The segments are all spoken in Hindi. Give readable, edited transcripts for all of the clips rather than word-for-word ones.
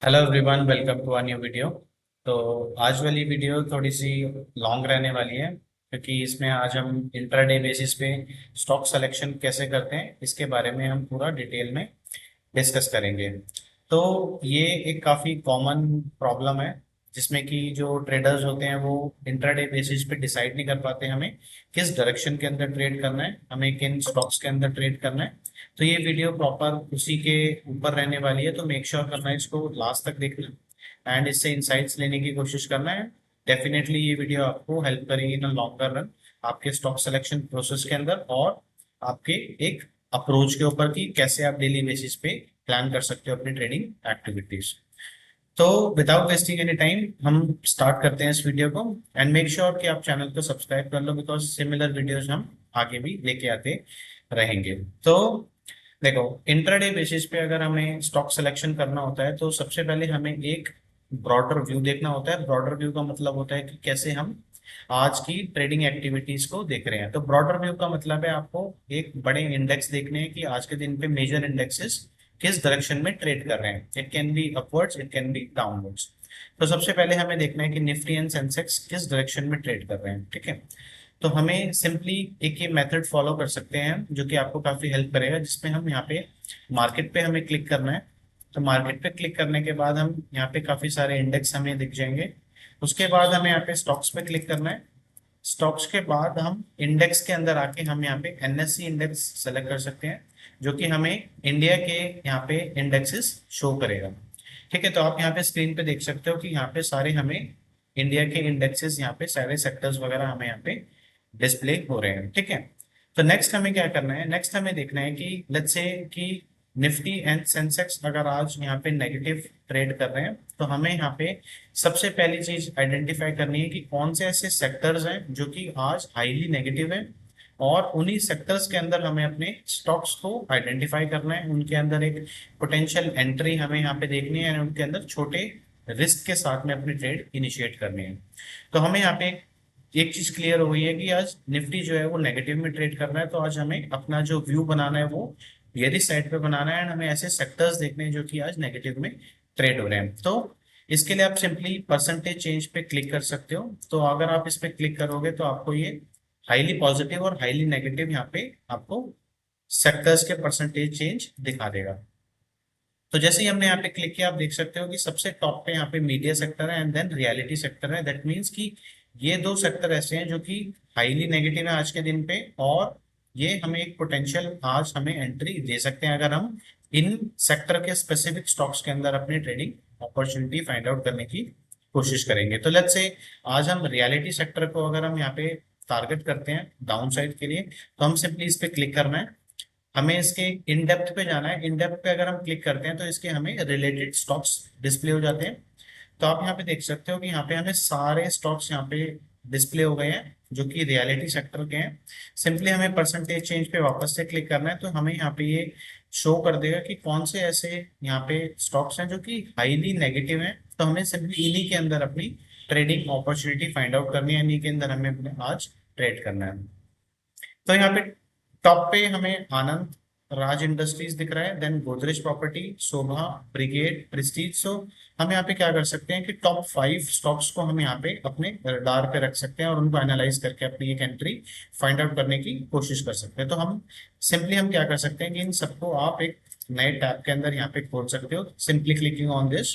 Hello everyone, welcome to a new video. तो आज वाली वीडियो थोड़ी सी लॉन्ग रहने वाली है क्योंकि इसमें आज हम इंट्राडे बेसिस पे स्टॉक सिलेक्शन कैसे करते हैं इसके बारे में हम पूरा डिटेल में डिस्कस करेंगे। तो ये एक काफ़ी कॉमन प्रॉब्लम है जिसमें कि जो ट्रेडर्स होते हैं वो इंट्राडे बेसिस पे डिसाइड नहीं कर पाते हमें किस डायरेक्शन के अंदर ट्रेड करना है, हमें किन स्टॉक्स के अंदर ट्रेड करना है। तो ये वीडियो प्रॉपर उसी के ऊपर रहने वाली है, तो मेक श्योर करना है इसको लास्ट तक देखना एंड इससे इंसाइट्स लेने की कोशिश करना है। डेफिनेटली ये वीडियो आपको हेल्प करेगी इन लॉन्गर रन आपके स्टॉक सिलेक्शन प्रोसेस के अंदर और आपके एक अप्रोच के ऊपर कि कैसे आप डेली बेसिस पे प्लान कर सकते हो अपनी ट्रेडिंग एक्टिविटीज। तो विदाउट वेस्टिंग एनी टाइम हम स्टार्ट करते हैं इस वीडियो को। एंड मेक श्योर कि आप चैनल को सब्सक्राइब कर लो बिकॉज सिमिलर वीडियोस हम आगे भी लेके आते रहेंगे। तो देखो, इंट्राडे बेसिस पे अगर हमें स्टॉक सिलेक्शन करना होता है तो सबसे पहले हमें एक ब्रॉडर व्यू देखना होता है। ब्रॉडर व्यू का मतलब होता है कि कैसे हम आज की ट्रेडिंग एक्टिविटीज को देख रहे हैं। तो ब्रॉडर व्यू का मतलब है आपको एक बड़े इंडेक्स देखने हैं कि आज के दिन पे मेजर इंडेक्सेस किस डायरेक्शन में ट्रेड कर रहे हैं। It can be upwards, it can be downwards. तो सबसे पहले हमें देखना है कि निफ्टी एंड सेंसेक्स किस डायरेक्शन में ट्रेड कर रहे हैं। ठीक है, तो हमें सिंपली एक ये मेथड फॉलो कर सकते हैं जो कि आपको काफी हेल्प करेगा, जिसमें हम यहाँ पे मार्केट पे हमें क्लिक करना है। तो मार्केट पे क्लिक करने के बाद हम यहाँ पे काफी सारे इंडेक्स हमें दिख जाएंगे। उसके बाद हमें यहाँ पे स्टॉक्स पे क्लिक करना है। स्टॉक्स के बाद हम इंडेक्स के अंदर आके हम यहाँ पे एनएससी इंडेक्स सेलेक्ट कर सकते हैं जो कि हमें इंडिया के यहाँ पे इंडेक्सेस शो करेगा। ठीक है, तो आप यहाँ पे स्क्रीन पे देख सकते हो कि यहाँ पे सारे हमें इंडिया के इंडेक्सेस, यहाँ पे सारे सेक्टर्स वगैरह हमें यहाँ पे डिस्प्ले हो रहे हैं। ठीक है, तो नेक्स्ट हमें क्या करना है, नेक्स्ट हमें देखना है कि लेट्स से कि निफ्टी एंड सेंसेक्स अगर आज यहाँ पे नेगेटिव ट्रेड कर रहे हैं तो हमें यहाँ पे सबसे पहली चीज आइडेंटिफाई करनी है कि कौन से ऐसे सेक्टर्स हैं जो कि आज हाईली नेगेटिव है और उन्हीं सेक्टर्स के अंदर हमें अपने स्टॉक्स को आइडेंटिफाई करना है। उनके अंदर एक पोटेंशियल एंट्री हमें यहाँ पे देखनी है और उनके अंदर छोटे रिस्क के साथ में अपनी ट्रेड इनिशिएट करनी है। तो हमें यहाँ पे एक चीज क्लियर हो गई है कि आज निफ्टी जो है वो नेगेटिव में ट्रेड कर रहा है। तो आज हमें अपना जो व्यू बनाना है वो ये साइड पे बनाना है एंड हमें ऐसे सेक्टर्स देखने हैं जो कि आज नेगेटिव में ट्रेड हो रहे हैं। तो इसके लिए आप सिंपली परसेंटेज चेंज पे क्लिक कर सकते हो। तो अगर आप इस पे क्लिक करोगे तो आपको ये हाईली पॉजिटिव और हाईली नेगेटिव यहाँ पे आपको सेक्टर्स के परसेंटेज चेंज दिखा देगा। तो जैसे ही हमने यहाँ पे क्लिक किया आप देख सकते हो कि सबसे टॉप पे यहाँ पे मीडिया सेक्टर है एंड देन रियलिटी सेक्टर है। दैट मीन्स कि ये दो सेक्टर ऐसे हैं जो कि हाईली नेगेटिव है आज के दिन पे और ये हमें एक पोटेंशियल आज हमें एंट्री दे सकते हैं अगर हम इन सेक्टर के स्पेसिफिक स्टॉक्स के अंदर अपनी ट्रेडिंग अपॉर्चुनिटी फाइंड आउट करने की कोशिश करेंगे। तो लेट्स से आज हम रियलिटी सेक्टर को अगर हम यहाँ पे टारगेट करते हैं डाउन साइड के लिए तो हम सिंपली इस पे क्लिक करना है। हमें इसके इन डेप्थ पे जाना है। इन डेप्थ पे अगर हम क्लिक करते हैं तो इसके हमें रिलेटेड स्टॉक्स डिस्प्ले हो जाते हैं। तो आप यहाँ पे देख सकते हो कि यहाँ पे हमें सारे स्टॉक्स यहाँ पे डिस्प्ले हो गए हैं जो कि रियलिटी सेक्टर के हैं। सिंपली हमें परसेंटेज चेंज पे वापस से क्लिक करना है तो हमें यहाँ पे ये शो कर देगा कि कौन से ऐसे यहाँ पे स्टॉक्स हैं जो कि हाईली नेगेटिव हैं। तो हमें सिंपली इन्हीं के अंदर अपनी ट्रेडिंग अपॉर्चुनिटी फाइंड आउट करनी है, इन्हीं के अंदर हमें अपने आज ट्रेड करना है। तो यहाँ पे टॉप पे हमें आनंद राज इंडस्ट्रीज दिख रहा है, देन गोदरेज प्रॉपर्टी, शोभा, ब्रिगेड, प्रेस्टीज। सो हम यहाँ पे क्या कर सकते हैं कि टॉप 5 स्टॉक्स को हम यहाँ पे अपने रडार पे रख सकते हैं और उनको एनालाइज करके अपनी एक एंट्री फाइंड आउट करने की कोशिश कर सकते हैं। तो हम सिंपली हम क्या कर सकते हैं कि इन सबको आप एक नए टैब के अंदर यहाँ पे खोल सकते हो simply clicking on this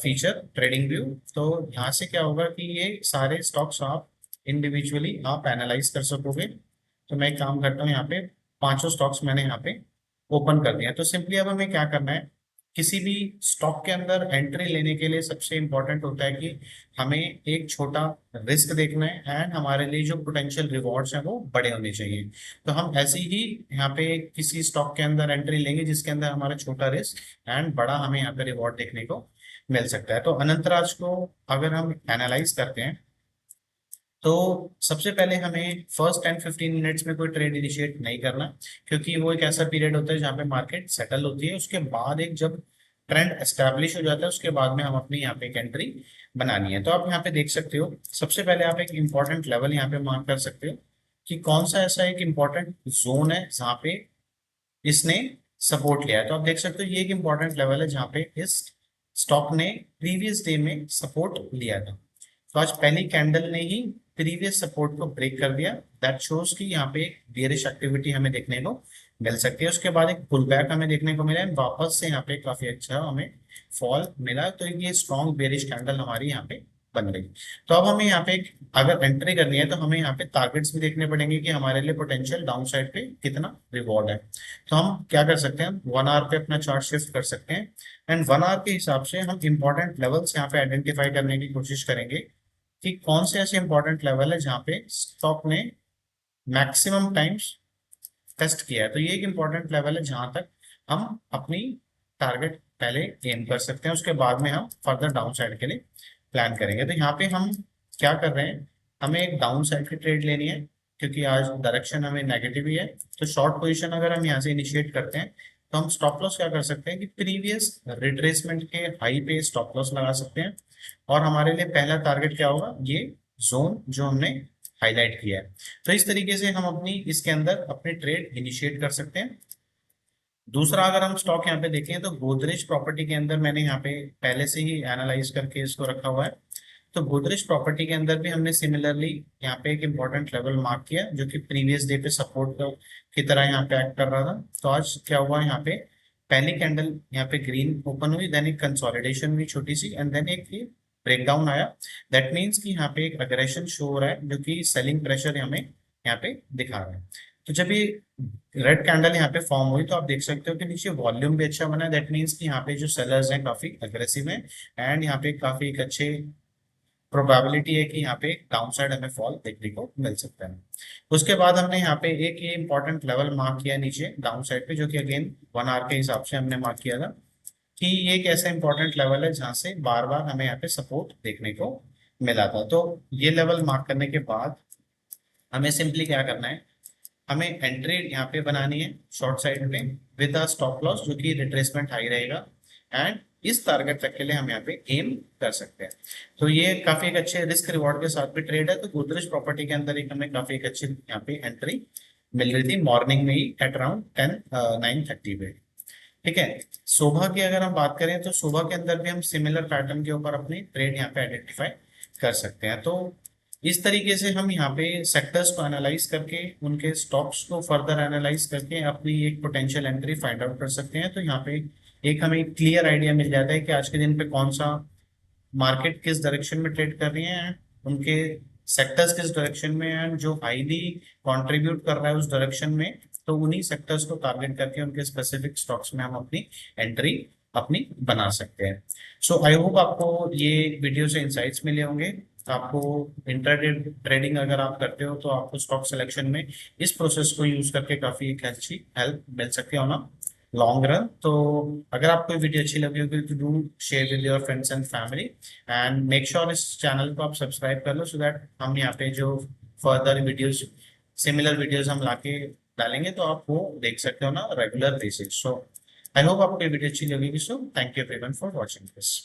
feature trading view. तो यहाँ से क्या होगा कि ये सारे स्टॉक्स आप इंडिविजुअली आप एनालाइज कर सकोगे। तो मैं एक काम करता हूँ, यहाँ पे पांचों स्टॉक्स मैंने यहाँ पे ओपन कर दिया। तो सिंपली अब हमें क्या करना है, किसी भी स्टॉक के अंदर एंट्री लेने के लिए सबसे इंपॉर्टेंट होता है कि हमें एक छोटा रिस्क देखना है एंड हमारे लिए जो पोटेंशियल रिवॉर्ड्स हैं वो बड़े होने चाहिए। तो हम ऐसे ही यहाँ पे किसी स्टॉक के अंदर एंट्री लेंगे जिसके अंदर हमारा छोटा रिस्क एंड बड़ा हमें यहाँ पे रिवॉर्ड देखने को मिल सकता है। तो अनंतराज को अगर हम एनालाइज करते हैं तो सबसे पहले हमें फर्स्ट 10-15 मिनट्स में कोई ट्रेड इनिशिएट नहीं करना क्योंकि वो एक ऐसा पीरियड होता है जहाँ पे मार्केट सेटल होती है। उसके बाद एक जब ट्रेंड एस्टेब्लिश हो जाता है उसके बाद में हम अपनी यहाँ पे एक एंट्री बनानी है। तो आप यहाँ पे देख सकते हो सबसे पहले आप एक इम्पॉर्टेंट लेवल यहाँ पे मार्क कर सकते हो कि कौन सा ऐसा एक इम्पॉर्टेंट जोन है जहाँ पे इसने सपोर्ट लिया है। तो आप देख सकते हो ये एक इंपॉर्टेंट लेवल है जहाँ पे इस स्टॉक ने प्रीवियस डे में सपोर्ट लिया था। तो आज पहली कैंडल ने ही प्रीवियस सपोर्ट को ब्रेक कर दिया। दैट शोज कि यहाँ पे एक बेयरिश एक्टिविटी हमें देखने को मिल सकती है। उसके बाद एक पुल बैक हमें देखने को मिला है, वापस से यहाँ पे काफी अच्छा हमें फॉल मिला। तो ये स्ट्रॉन्ग बेयरिश कैंडल हमारी यहाँ पे बन गई। तो अब हमें यहाँ पे अगर एंट्री करनी है तो हमें यहाँ पे टारगेट्स भी देखने पड़ेंगे कि हमारे लिए पोटेंशियल डाउन साइड पे कितना रिवॉर्ड है। तो हम क्या कर सकते हैं, 1 आवर पे अपना चार्ट शिफ्ट कर सकते हैं एंड 1 आवर के हिसाब से हम इंपॉर्टेंट लेवल्स यहाँ पे आइडेंटिफाई करने की कोशिश करेंगे कि कौन से ऐसे इंपॉर्टेंट लेवल है जहाँ पे स्टॉक ने मैक्सिमम टाइम्स टेस्ट किया है। तो ये एक इंपॉर्टेंट लेवल है जहां तक हम अपनी टारगेट पहले एम कर सकते हैं, उसके बाद में हम फर्दर डाउन साइड के लिए प्लान करेंगे। तो यहाँ पे हम क्या कर रहे हैं, हमें एक डाउन साइड की ट्रेड लेनी है क्योंकि आज डायरेक्शन हमें नेगेटिव ही है। तो शॉर्ट पोजीशन अगर हम यहाँ से इनिशिएट करते हैं तो हम स्टॉप लॉस क्या कर सकते हैं कि प्रीवियस रिट्रेसमेंट के हाई पे स्टॉप लॉस लगा सकते हैं और हमारे लिए पहला टारगेट क्या होगा, ये जोन जो हमने हाईलाइट किया है। तो इस तरीके से हम अपनी इसके अंदर अपने ट्रेड इनिशिएट कर सकते हैं। दूसरा अगर हम स्टॉक यहाँ पे देखें तो गोदरेज प्रॉपर्टी के अंदर मैंने यहाँ पे पहले से ही एनालाइज करके इसको रखा हुआ है। तो गोदरेज प्रॉपर्टी के अंदर भी हमने सिमिलरली यहाँ पे एक इंपॉर्टेंट लेवल मार्क किया जो कि प्रीवियस डे पे सपोर्ट की तरह यहाँ पे एक्ट कर रहा था। तो आज क्या हुआ, यहाँ पे पहली कैंडल यहाँ पे ग्रीन ओपन हुई, देन एक कंसोलिडेशन हुई छोटी सी एंड देन एक ब्रेकडाउन आया। दैट मीन्स कि यहाँ पे एक अग्रेशन शो हो रहा है जो कि सेलिंग प्रेशर हमें यहाँ पे दिखा रहा है। तो जब ये रेड कैंडल यहाँ पे फॉर्म हुई तो आप देख सकते हो कि नीचे वॉल्यूम भी अच्छा बना है। दैट मीन्स कि यहाँ पे जो सेलर्स हैं काफी अग्रेसिव हैं एंड यहाँ पे काफी एक अच्छे प्रोबेबिलिटी है कि यहाँ पे डाउन साइड हमें फॉल देखने को मिल सकता है। उसके बाद हमने यहाँ पे एक ये इंपॉर्टेंट लेवल मार्क किया नीचे डाउन साइड पे, जो कि अगेन 1 आवर के हिसाब से हमने मार्क किया था कि ये एक ऐसा इंपॉर्टेंट लेवल है जहां से बार बार हमें यहाँ पे सपोर्ट देखने को मिला था। तो ये लेवल मार्क करने के बाद हमें सिंपली क्या करना है, हमें एंट्री यहाँ पे बनानी है शॉर्ट साइड पे विद अ स्टॉप लॉस जो कि रिट्रेसमेंट हाई रहेगा एंड इस टारगेट तक के लिए हम यहाँ पे एम कर सकते हैं। तो ये काफी एक अच्छे रिस्क रिवॉर्ड के साथ भी ट्रेड है। तो गोदरेज प्रॉपर्टी के अंदर एक हमें काफी एक अच्छी यहाँ पे एंट्री मिल रही थी मॉर्निंग में ही एट अराउंड 9:30 पे। ठीक है, शोभा की अगर हम बात करें तो शोभा के अंदर भी हम सिमिलर पैटर्न के ऊपर अपनी ट्रेड यहाँ पे आइडेंटिफाई कर सकते हैं। तो इस तरीके से हम यहाँ पे सेक्टर्स को एनालाइज करके उनके स्टॉक्स को फर्दर एनालाइज करके अपनी एक पोटेंशियल एंट्री फाइंड आउट कर सकते हैं। तो यहाँ पे एक हमें क्लियर आइडिया मिल जाता है कि आज के दिन पे कौन सा मार्केट किस डायरेक्शन में ट्रेड कर रही है, उनके सेक्टर्स किस डायरेक्शन में है, जो हाईली कंट्रीब्यूट कर रहा है उस डायरेक्शन में। तो उन्हीं सेक्टर्स को टारगेट करके उनके स्पेसिफिक स्टॉक्स में हम अपनी एंट्री अपनी बना सकते हैं। सो आई होप आपको ये वीडियो से इंसाइट्स मिले होंगे। आपको इंट्राडे ट्रेडिंग अगर आप करते हो तो आपको स्टॉक सिलेक्शन में इस प्रोसेस को यूज करके काफी एक अच्छी हेल्प मिल सकती है ना लॉन्ग रन। तो अगर आपको वीडियो अच्छी लगी होगी तो do share with your friends and family and make sure इस चैनल को आप सब्सक्राइब कर लो सो दैट हम यहाँ पे जो फर्दर वीडियोस सिमिलर वीडियोस हम लाके डालेंगे तो आप वो देख सकते हो ना regular basis. So I hope आपको ये वीडियो अच्छी लगेगी। So thank you everyone for watching this.